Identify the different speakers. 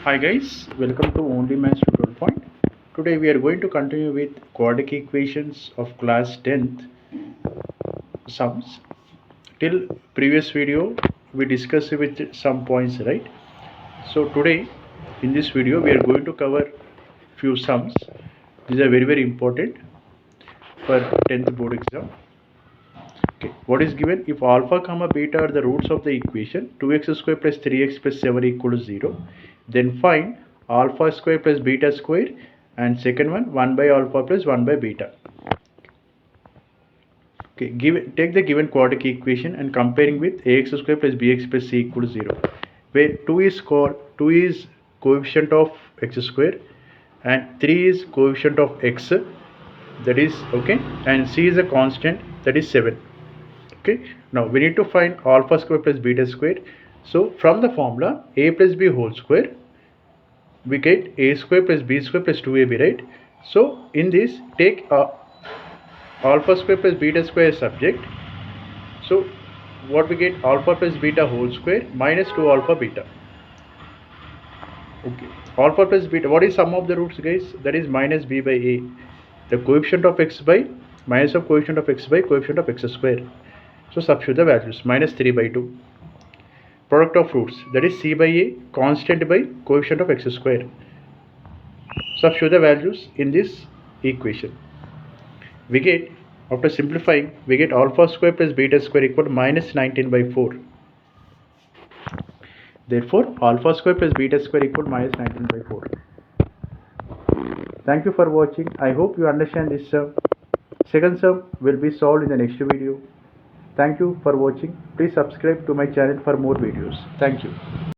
Speaker 1: Hi guys, welcome to Only Maths Tutorial Point. Today we are going to continue with quadratic equations of class 10th sums. Till previous video we discussed with some points, right? So today in this video we are going to cover few sums. These are very important for 10th board exam. Okay, what is given? If alpha comma beta are the roots of the equation 2x square plus 3x plus 7 equal to 0, then find alpha square plus beta square, and second one 1 by alpha plus 1 by beta. Okay, take the given quadratic equation and comparing with ax square plus bx plus c equal to 0, where 2 is coefficient of x square and 3 is coefficient of x, that is okay, and c is a constant, that is 7. Okay, now we need to find alpha square plus beta square. So from the formula a plus b whole square, we get a square plus b square plus 2ab, right? So in this, take alpha square plus beta square as subject. So what we get? Alpha plus beta whole square minus 2 alpha beta. Okay, alpha plus beta, what is sum of the roots, guys? That is minus b by a, the coefficient of x by minus of coefficient of x by coefficient of x square. So substitute the values. Minus 3 by 2. Product of roots, that is c by a constant by coefficient of x square. Substitute the values in this equation. We get, after simplifying, we get alpha square plus beta square equal to minus 19 by 4. Therefore, alpha square plus beta square equal to minus 19 by 4. Thank you for watching. I hope you understand this sum. Second sum will be solved in the next video. Thank you for watching. Please subscribe to my channel for more videos. Thank you.